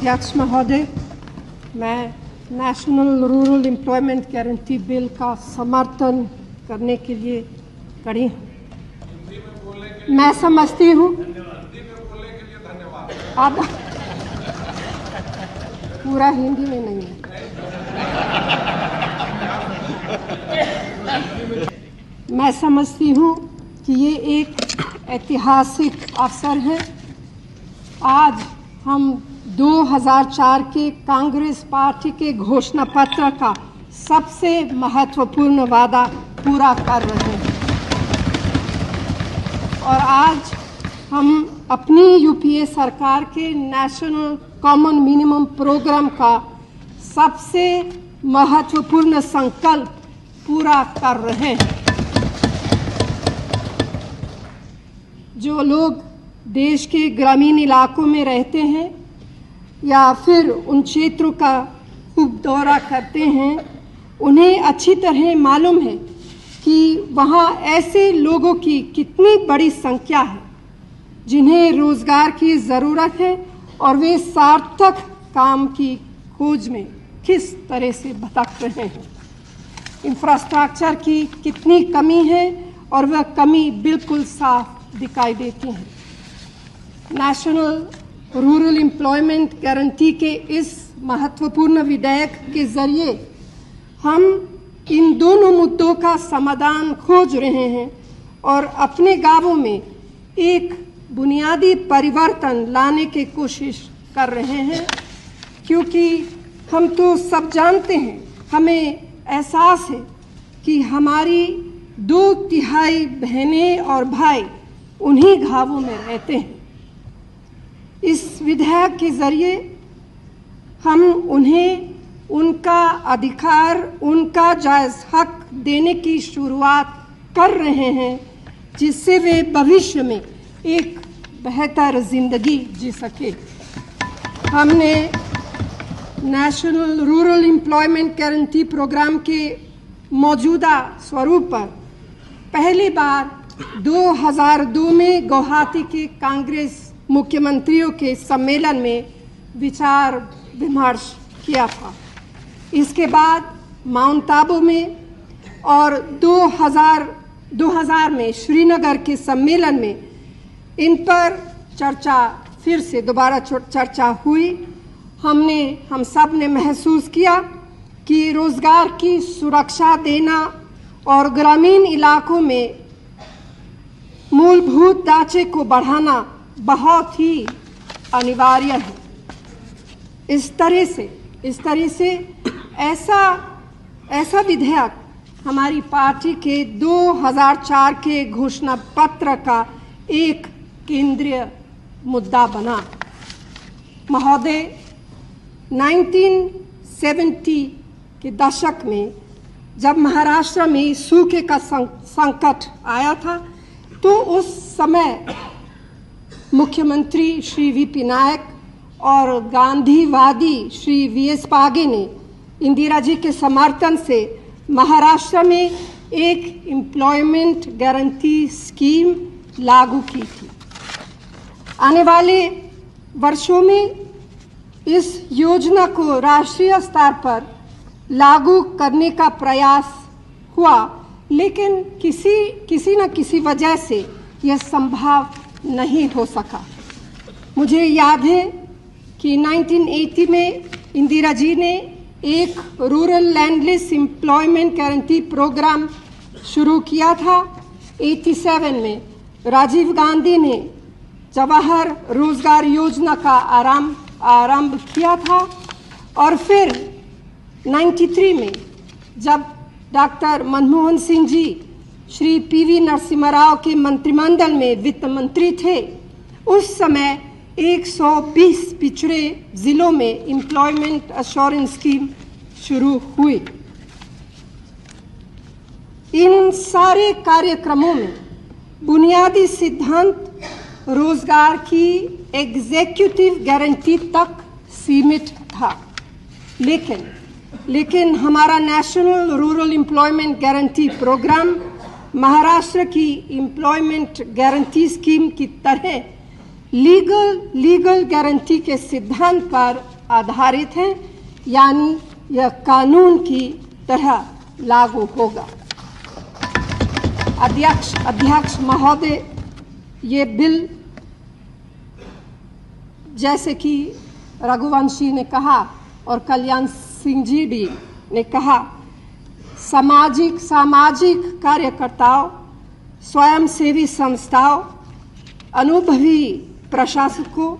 अध्यक्ष महोदय, मैं national rural employment guarantee bill का समर्थन करने के लिए खड़ी हूँ। मैं समझती हूँ आधा पूरा हिंदी में नहीं है। मैं समझती हूँ कि ये एक ऐतिहासिक अवसर है। आज हम 2004 के कांग्रेस पार्टी के घोषणा पत्र का सबसे महत्वपूर्ण वादा पूरा कर रहे हैं और आज हम अपनी यूपीए सरकार के नेशनल कॉमन मिनिमम प्रोग्राम का सबसे महत्वपूर्ण संकल्प पूरा कर रहे हैं। जो लोग देश के ग्रामीण इलाकों में रहते हैं या फिर उन क्षेत्रों का खूब दौरा करते हैं, उन्हें अच्छी तरह मालूम है कि वहाँ ऐसे लोगों की कितनी बड़ी संख्या है जिन्हें रोजगार की ज़रूरत है और वे सार्थक काम की खोज में किस तरह से भटक रहे हैं। इंफ्रास्ट्रक्चर की कितनी कमी है और वह कमी बिल्कुल साफ दिखाई देती है। नेशनल रूरल एम्प्लॉयमेंट गारंटी के इस महत्वपूर्ण विधेयक के जरिए हम इन दोनों मुद्दों का समाधान खोज रहे हैं और अपने गांवों में एक बुनियादी परिवर्तन लाने की कोशिश कर रहे हैं, क्योंकि हम तो सब जानते हैं, हमें एहसास है कि हमारी 2/3 बहनें और भाई उन्हीं गांवों में रहते हैं। इस विधेयक के जरिए हम उन्हें उनका अधिकार, उनका जायज़ हक देने की शुरुआत कर रहे हैं, जिससे वे भविष्य में एक बेहतर जिंदगी जी सके। हमने national rural employment guarantee program के मौजूदा स्वरूप पर पहली बार 2002 में गुवाहाटी के कांग्रेस मुख्यमंत्रियों के सम्मेलन में विचार विमर्श किया था। इसके बाद माउंट आबू में और 2000 में श्रीनगर के सम्मेलन में इन पर फिर से दोबारा चर्चा हुई। हम सब ने महसूस किया कि रोजगार की सुरक्षा देना और ग्रामीण इलाकों में मूलभूत ढांचे को बढ़ाना बहुत ही अनिवार्य है। इस तरह से ऐसा विधेयक हमारी पार्टी के 2004 के घोषणा पत्र का एक केंद्रीय मुद्दा बना। महोदय, 1970 के दशक में जब महाराष्ट्र में सूखे का संकट आया था, तो उस समय मुख्यमंत्री श्री वीपी नायक और गांधीवादी श्री वीएस पागे ने इंदिरा जी के समर्थन से महाराष्ट्र में एक एम्प्लॉयमेंट गारंटी स्कीम लागू की थी। आने वाले वर्षों में इस योजना को राष्ट्रीय स्तर पर लागू करने का प्रयास हुआ, लेकिन किसी न किसी वजह से यह संभव नहीं हो सका। मुझे याद है कि 1980 में इंदिरा जी ने एक rural landless employment guarantee program शुरू किया था। 87 में राजीव गांधी ने जवाहर रोजगार योजना का आरंभ किया था और फिर 93 में जब डॉक्टर मनमोहन सिंह जी श्री पीवी नरसिम्हा राव के मंत्रिमंडल में वित्त मंत्री थे, उस समय 120 पिछड़े जिलों में एम्प्लॉयमेंट एश्योरेंस स्कीम शुरू हुई। इन सारे कार्यक्रमों में बुनियादी सिद्धांत रोजगार की एग्जीक्यूटिव गारंटी तक सीमित था, लेकिन हमारा national rural employment guarantee program Maharashtra की एम्प्लॉयमेंट गारंटी स्कीम की तरह लीगल गारंटी के सिद्धांत पर आधारित हैं, यानी यह कानून की तरह लागू होगा। अध्यक्ष महोदय, ये बिल, जैसे कि रघुवंशी ने कहा और कल्याण सिंह जी भी ने कहा, सामाजिक कार्यकर्ताओं, स्वयंसेवी संस्थाओं, अनुभवी प्रशासकों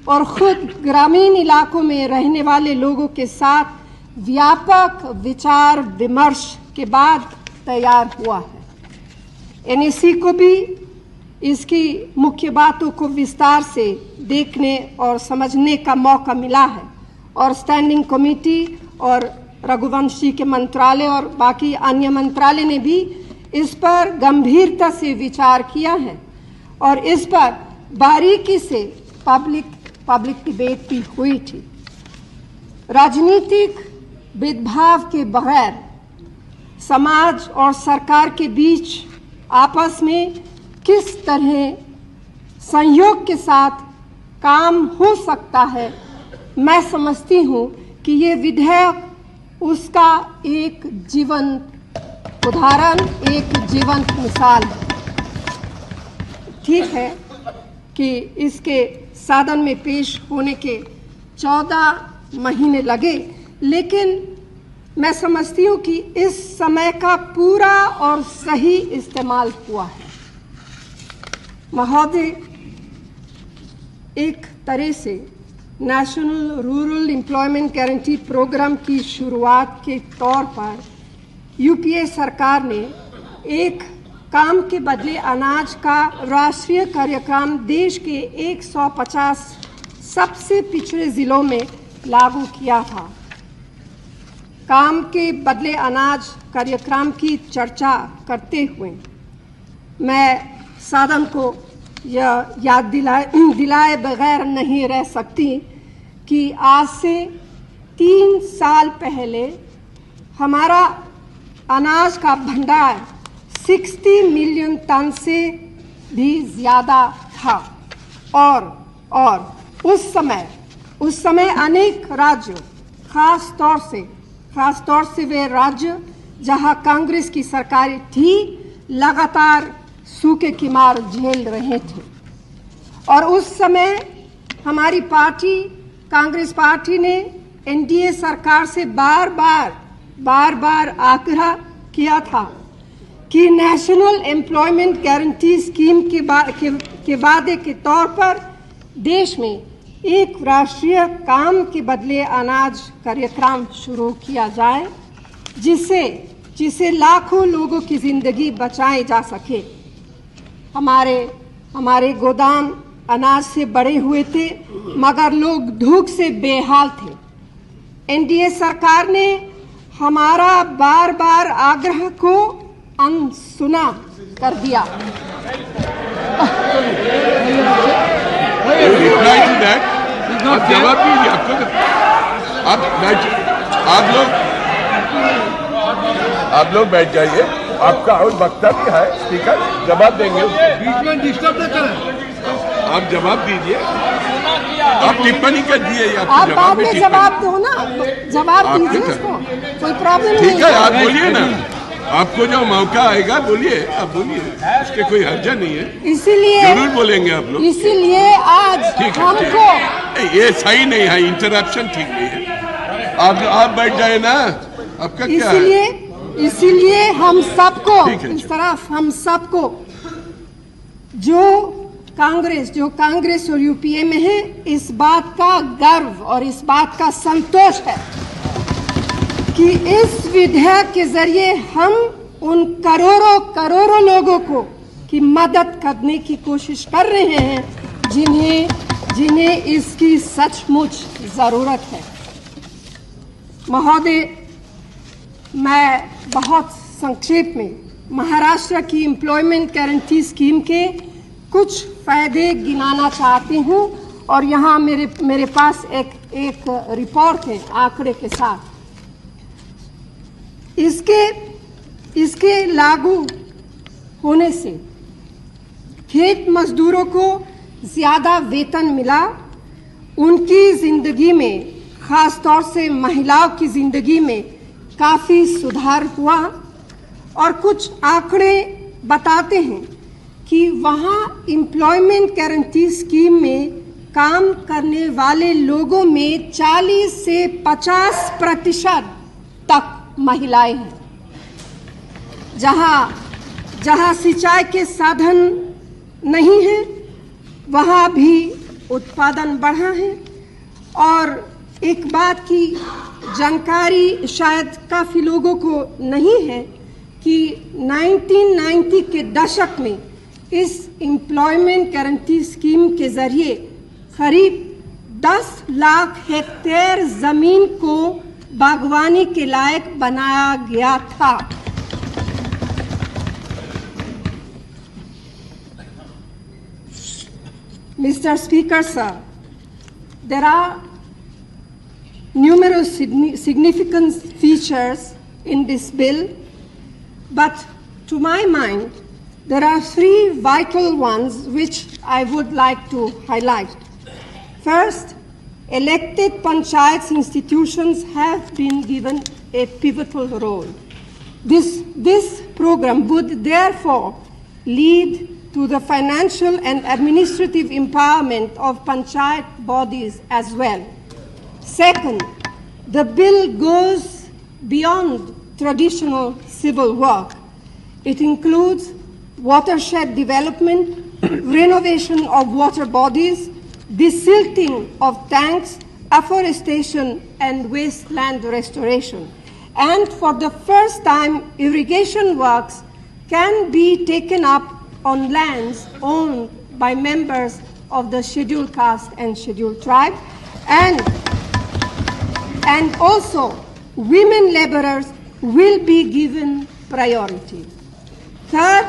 और खुद ग्रामीण इलाकों में रहने वाले लोगों के साथ व्यापक विचार विमर्श के बाद तैयार हुआ है। एनएसी को भी इसकी मुख्य बातों को विस्तार से देखने और समझने का मौका मिला है और स्टैंडिंग कमेटी और रघुवंशी के मंत्रालय और बाकी अन्य मंत्रालय ने भी इस पर गंभीरता से विचार किया है और इस पर बारीकी से पब्लिक डिबेट भी हुई थी। राजनीतिक भेदभाव के बगैर समाज और सरकार के बीच आपस में किस तरह सहयोग के साथ काम हो सकता है, मैं समझती हूँ कि ये विधेयक उसका एक जीवंत उदाहरण, एक जीवंत मिसाल है। ठीक है कि इसके सदन में पेश होने के 14 महीने लगे, लेकिन मैं समझती हूँ कि इस समय का पूरा और सही इस्तेमाल हुआ है। महोदय, एक तरह से national rural employment guarantee program की शुरुआत के तौर पर यूपीए सरकार ने एक काम के बदले अनाज का राष्ट्रीय कार्यक्रम देश के 150 सबसे पिछड़े जिलों में लागू किया था। काम के बदले अनाज कार्यक्रम की चर्चा करते हुए मैं सदन को यह याद दिलाए बगैर नहीं रह सकती कि आज से 3 साल पहले हमारा अनाज का भंडार 60 मिलियन टन से भी ज़्यादा था और उस समय अनेक राज्य, खास तौर से वे राज्य जहां कांग्रेस की सरकारें थी, लगातार सूखे की मार झेल रहे थे और उस समय हमारी पार्टी, कांग्रेस पार्टी ने एनडीए सरकार से बार बार आग्रह किया था कि नेशनल एम्प्लॉयमेंट गारंटी स्कीम के वादे के तौर पर देश में एक राष्ट्रीय काम के बदले अनाज कार्यक्रम शुरू किया जाए, जिससे लाखों लोगों की जिंदगी बचाई जा सके। हमारे गोदाम अनाज से भरे हुए थे, मगर लोग भूख से बेहाल थे। एनडीए सरकार ने हमारा बार आग्रह को अनसुना कर दिया। जवाब दीजिए। आप लोग बैठ जाइए, आपका और वक्तव्य है, स्पीकर जवाब देंगे। बीच में डिस्टर्ब न करें। आप जवाब दीजिए, आप टिप्पणी कर दिए, आप बाद में जवाब दो ना, जवाब दीजिए उसको, कोई प्रॉब्लम नहीं। ठीक है, आप बोलिए ना, आपको जो मौका आएगा बोलिए, आप बोलिए, उसके कोई हर्जा नहीं है, इसीलिए जरूर बोलेंगे आप लोग। इसीलिए आज हमको ये सही नहीं है, इंटरप्शन ठीक नहीं है। आप बैठ जाए ना, आपका क्या है? इसीलिए हम सबको इस तरफ, हम सबको जो कांग्रेस और यूपीए में है, इस बात का गर्व और इस बात का संतोष है कि इस विधेयक के जरिए हम उन करोड़ों लोगों को की मदद करने की कोशिश कर रहे हैं जिन्हें इसकी सचमुच जरूरत है। महोदय, मैं बहुत संक्षेप में महाराष्ट्र की एम्प्लॉयमेंट गारंटी स्कीम के कुछ फायदे गिनाना चाहती हूँ और यहाँ मेरे पास एक रिपोर्ट है आंकड़े के साथ। इसके लागू होने से खेत मजदूरों को ज़्यादा वेतन मिला, उनकी जिंदगी में ख़ास तौर से महिलाओं की ज़िंदगी में काफ़ी सुधार हुआ और कुछ आंकड़े बताते हैं कि वहाँ एम्प्लॉयमेंट गारंटी स्कीम में काम करने वाले लोगों में 40 से 50% तक महिलाएं हैं। जहाँ सिंचाई के साधन नहीं है वहाँ भी उत्पादन बढ़ा है। और एक बात की जानकारी शायद काफ़ी लोगों को नहीं है कि 1990 के दशक में इस एम्प्लॉयमेंट गारंटी स्कीम के ज़रिए करीब 10 लाख हेक्टेयर ज़मीन को बागवानी के लायक बनाया गया था। Mr. Speaker, sir, there are numerous significant features in this bill, but to my mind, there are 3 vital ones which I would like to highlight. First, elected panchayats institutions have been given a pivotal role. This program would therefore lead to the financial and administrative empowerment of panchayat bodies as well. Second, the bill goes beyond traditional civil work. It includes watershed development, renovation of water bodies, desilting of tanks, afforestation, and wasteland restoration. And for the first time, irrigation works can be taken up on lands owned by members of the scheduled caste and scheduled tribe, and also women laborers will be given priority. Third,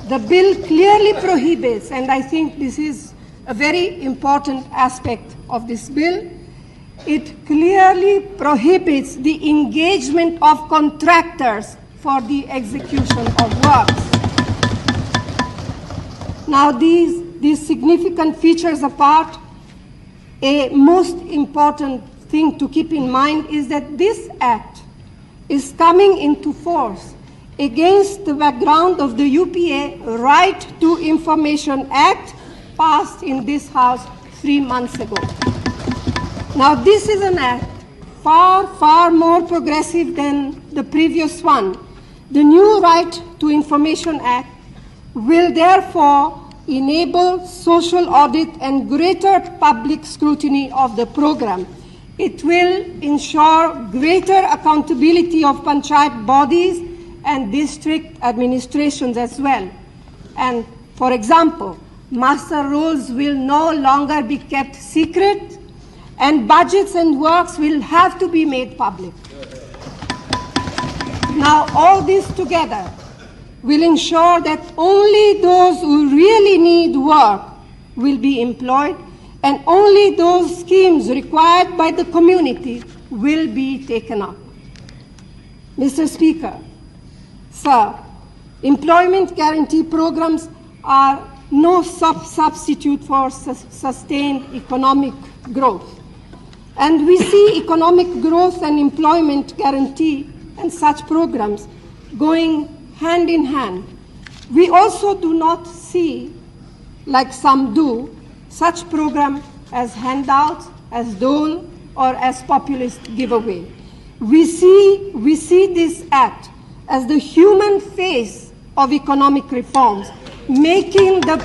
the bill clearly prohibits, and I think this is a very important aspect of this bill, it clearly prohibits the engagement of contractors for the execution of works. Now, these significant features apart, a most important thing to keep in mind is that this act is coming into force against the background of the UPA Right to Information Act passed in this House 3 months ago. Now, this is an act far, far more progressive than the previous one. The new Right to Information Act will therefore enable social audit and greater public scrutiny of the program. It will ensure greater accountability of panchayat bodies and district administrations as well. And for example, master rolls will no longer be kept secret, and budgets and works will have to be made public. Now, all this together will ensure that only those who really need work will be employed, and only those schemes required by the community will be taken up. Mr. Speaker, sir, employment guarantee programs are no substitute for sustained economic growth. And we see economic growth and employment guarantee and such programs going hand in hand. We also do not see, like some do, such program as handouts, as dole, or as populist giveaway. We see this act as the human face of economic reforms, making the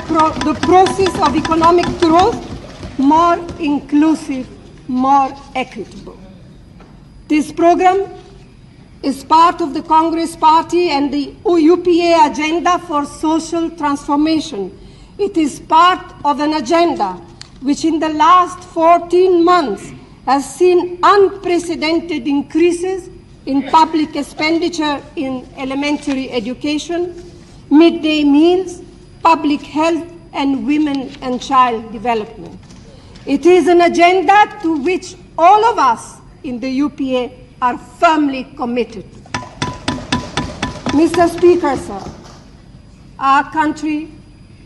process of economic growth more inclusive, more equitable. This program is part of the Congress Party and the UPA agenda for social transformation. It is part of an agenda which in the last 14 months has seen unprecedented increases in public expenditure in elementary education, midday meals, public health, and women and child development. It is an agenda to which all of us in the UPA are firmly committed. Mr. Speaker, sir, our country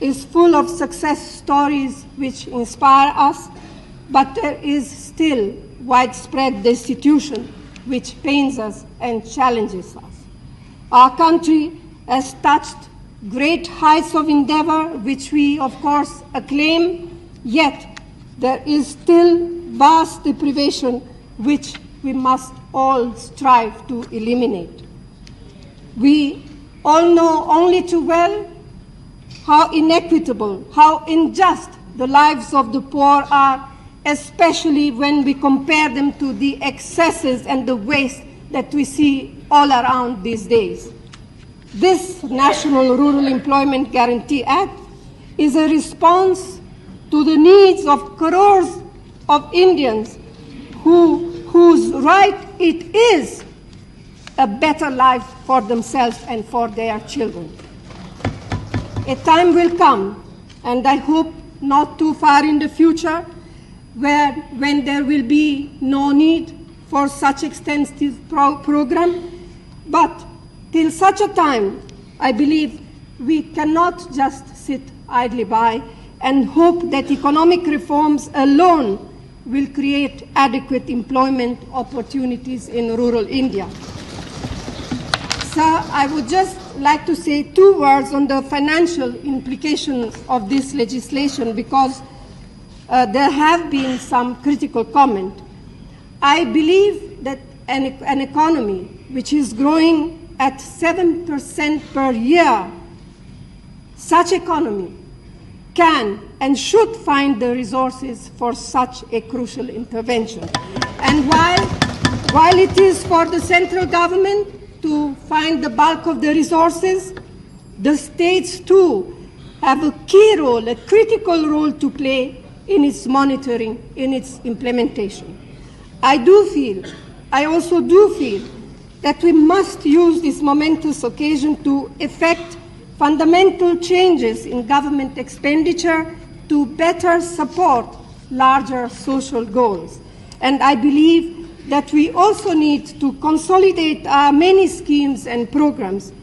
is full of success stories which inspire us, but there is still widespread destitution, which pains us and challenges us. Our country has touched great heights of endeavor, which we, of course, acclaim, yet there is still vast deprivation, which we must all strive to eliminate. We all know only too well how inequitable, how unjust the lives of the poor are, especially when we compare them to the excesses and the waste that we see all around these days. This National Rural Employment Guarantee Act is a response to the needs of crores of Indians whose right it is a better life for themselves and for their children. A time will come, and I hope not too far in the future, when there will be no need for such extensive program. But till such a time, I believe we cannot just sit idly by and hope that economic reforms alone will create adequate employment opportunities in rural India. Sir, I would just like to say 2 words on the financial implications of this legislation, because there have been some critical comment. I believe that an economy which is growing at 7% per year, such economy can and should find the resources for such a crucial intervention. And while it is for the central government to find the bulk of the resources, the states too have a key role, a critical role to play in its monitoring, in its implementation. I also do feel that we must use this momentous occasion to effect fundamental changes in government expenditure to better support larger social goals. And I believe that we also need to consolidate our many schemes and programs.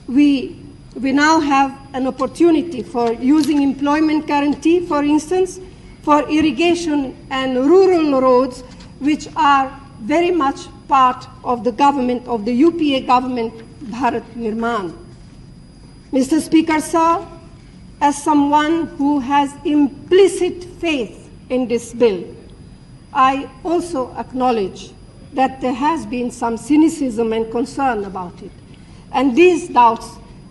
We now have an opportunity for using employment guarantee, for instance, for irrigation and rural roads, which are very much part of the government, of the UPA government, Bharat Nirman. Mr. Speaker, sir, as someone who has implicit faith in this bill, I also acknowledge that there has been some cynicism and concern about it. And these doubts,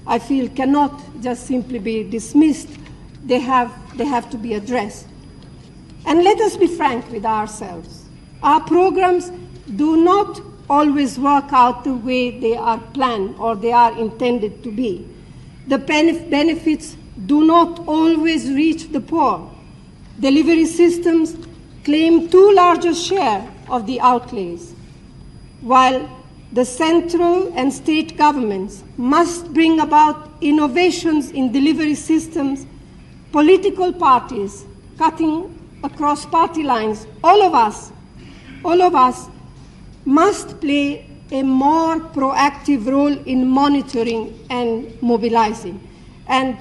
I feel, cannot just simply be dismissed. They have to be addressed. And let us be frank with ourselves. Our programs do not always work out the way they are planned or they are intended to be. The benefits do not always reach the poor. Delivery systems claim too large a share of the outlays. While the central and state governments must bring about innovations in delivery systems, political parties, cutting across party lines, all of us must play a more proactive role in monitoring and mobilizing. And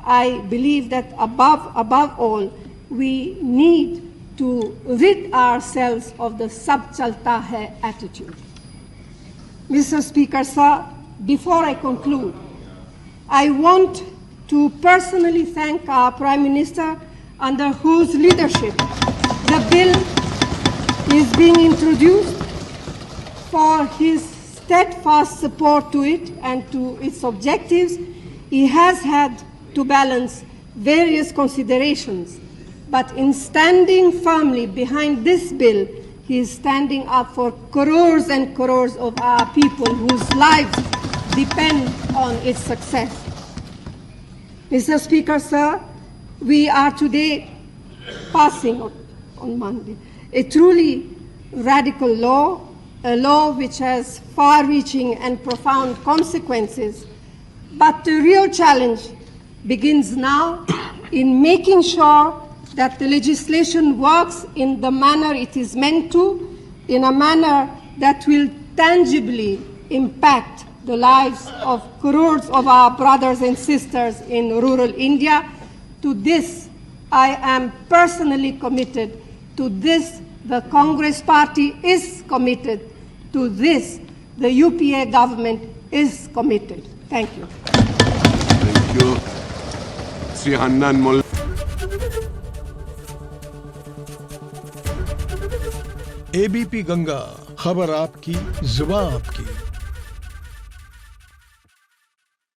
I believe that above all, we need to rid ourselves of the sab chalta hai attitude. Mr. Speaker, sir, before I conclude, I want to personally thank our Prime Minister, under whose leadership the bill is being introduced, for his steadfast support to it and to its objectives. He has had to balance various considerations, but in standing firmly behind this bill, he is standing up for crores and crores of our people whose lives depend on its success. Mr. Speaker, sir, we are today passing on Monday a truly radical law, a law which has far-reaching and profound consequences. But the real challenge begins now in making sure that the legislation works in the manner it is meant to, in a manner that will tangibly impact the lives of crores of our brothers and sisters in rural India. To this, I am personally committed. To this, The Congress party is committed to this. The UPA government is committed. Thank you. Thank you. Sri Hannan Molla. ABP Ganga, खबर आपकी, जुबान आपकी।